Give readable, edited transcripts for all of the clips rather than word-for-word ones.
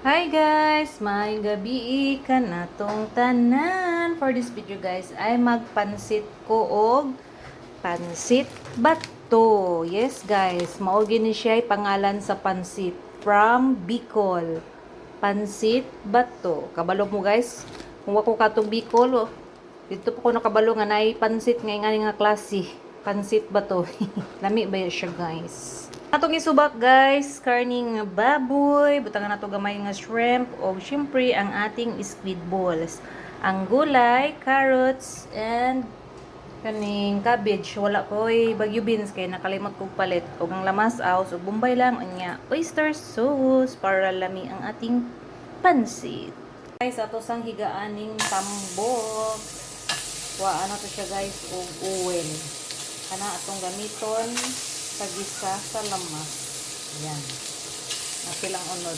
Hi guys! Maayong gabi ka na tong tanan. For this video guys, ay magpansit ko og pansit bato. Yes guys, mao gini siya pangalan sa pansit from Bicol. Pansit bato. Kabalo mo guys, kung wako katong Bicol, dito po ko nakabalo nga naay pansit nga klase. Pansit bato. Lami ba siya guys? Atong isubak guys, karning baboy, butangan nato gamay nga shrimp o syempre ang ating squid balls. Ang gulay, carrots and kaning cabbage. Wala ko'y bagyo beans kay nakalimot kog palit og ang lamasaw ug bombay lang unya oyster sauce para lami ang ating pansit. Guys, ato sang higaaning tambok. Wa na to siya guys og oil. Kana atong gamiton pagisa sa lamas. Ayan. Napilang unod.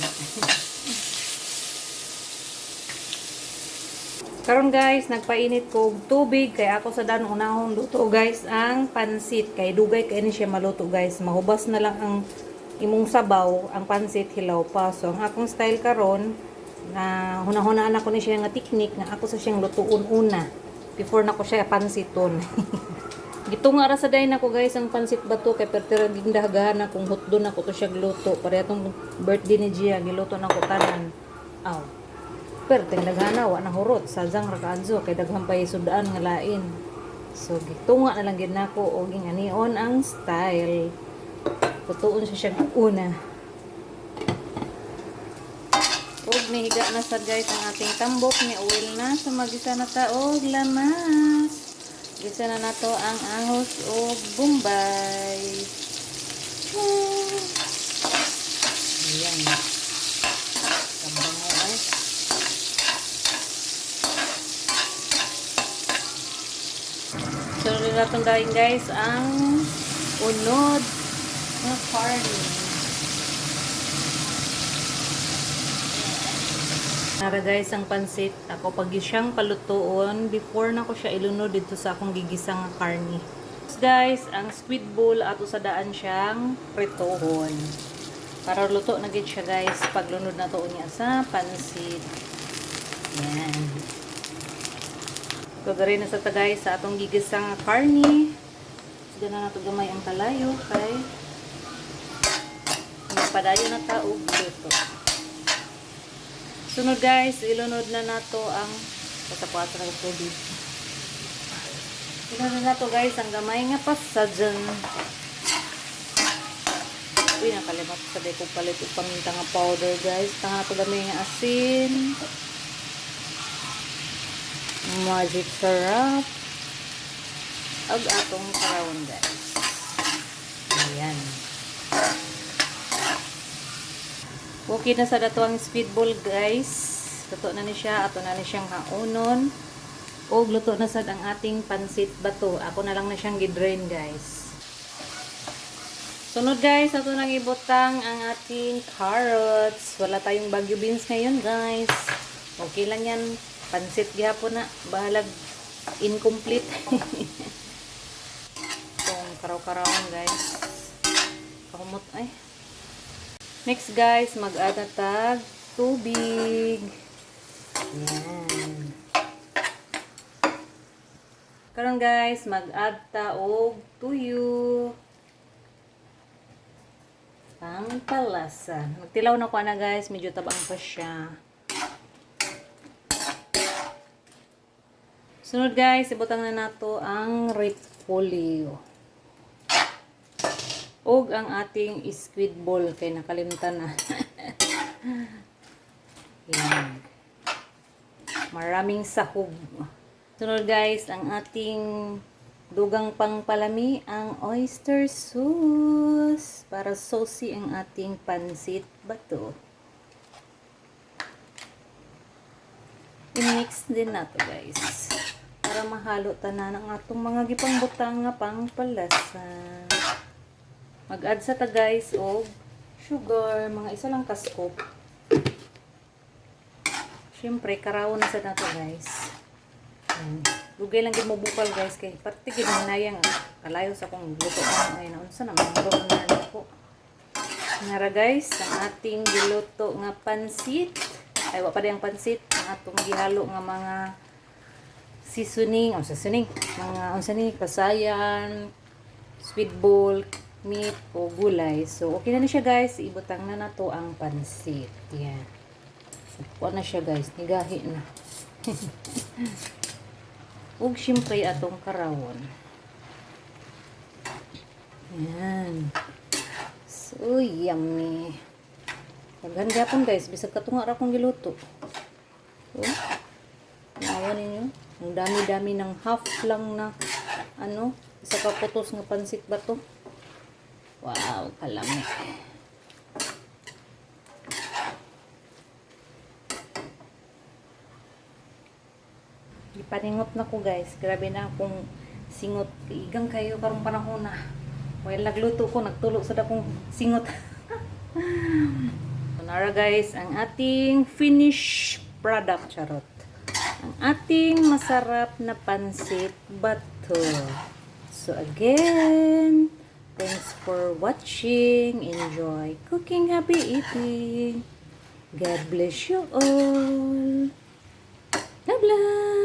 Karon guys, nagpainit ko og tubig kay ako sa dan unahon luto guys ang pansit kay dugay kay ni siya maluto guys. Mahubas na lang ang imong sabaw, ang pansit hilaw pa. So ang akong style karon na hunahunaan ako ni siya nga technique nga ako sa siyang lutuon una before na ko siya pansiton. Gitunga ra sa day nako guys ang pansit bato kay pertira gindahagahan akong hotdog na ko to siya gluto para atong birthday ni Gia giluto na ko tanan. Aw. Perteng daghana wa na hurot sajang ra kaadso kay daghang pay sudaan nga lain. So gitunga na lang gid nako og ganion ang style. Tutuon siya una. Og nihiga na sad guys ang ating tambok ni oil na sa magisa na ta og lamas. Gisa na nato ang ahos o bombay. Ayan. Kabango ay. Sunod na itong dahil guys ang unod na carne. Nara guys ang pansit ako pag siyang palutuon before na ko siya ilunod dito sa akong gigisang nga karni. Guys, ang squid ball ato sa daan siyang pritohon. Para luto na gid siya guys pag lunod na to niya sa pansit. Yan. So gari na sa ta guys sa atong gigisang nga karni. Sige na nato gamay ang kalayo kay padayon na ta og luto. Sunod guys, ilunod na nato ang pasapasa ng tubig. Ilunod na nato guys ang gamay nga pasadyan. Uy, nakalimat sa day kong palit o paminta nga powder guys. Tanga nato gamay nga asin. Magic sarap. Ag atong karawon guys. Ayan. Okay na sa dato ang squid ball guys. Luto na ni siya. Ato na ni siyang haunon. O luto na sad ang ating pansit bato. Ako na lang na siyang gidrain guys. Sunod guys, ato nang ibutang ang ating carrots. Wala tayong bagyo beans ngayon guys. Okay lang yan. Pansit gihapon na. Bahalag incomplete. Itong karaw-karawang guys. Kahumot ay. Next guys, mag-add na tag tubig. Yan. Karon guys, mag-add ta og tuyo. Pampalasa. Magtilaw na ko na guys, medyo tabang pa siya. Sunod guys, ibutang na nato ang repolyo. Og ang ating squid ball kay nakalimtan na. Yan. Maraming sahog. Sunod guys, ang ating dugang pangpalami, ang oyster sauce para saucy ang ating pansit bato. I-mix din nato guys para mahalo tanan ang atong mga gipangbutang nga pangpalasa. Mag-add sa ta guys og sugar, mga isa lang ka scoop. Syempre, karawon na sa nato guys. Lugay lang gid mo bukal guys kay parte gid hinayang kalayo sa akong luto ay naunsa na maro na nako. Nara guys, ang ating giluto nga pansit. Ay, wa pa rin ang pansit. Ang atong gihalo nga mga seasoning. Mga, kasayan, sweet ball, meat, o gulay. So, okay na siya guys. Ibutang na nato ang pansit. Yan. Kuha na siya guys. Nigahi na. Ug syempre atong karawon. Yan. So, yummy. Maganda po guys. Bisag katunga ra kong giluto. So, nawa ninyo. Ang dami-dami ng half lang na isa ka putos nga pansit ba to? Wow, kalami. Ipaningot na ko guys. Grabe na akong singot. Igang kayo karong panahon na. While nagluto ko, nagtulo sa akong singot. So, nara guys, ang ating finished product, charot. Ang ating masarap na pansit bato. So again, thanks for watching. Enjoy cooking, happy eating. God bless you all. Bye bye.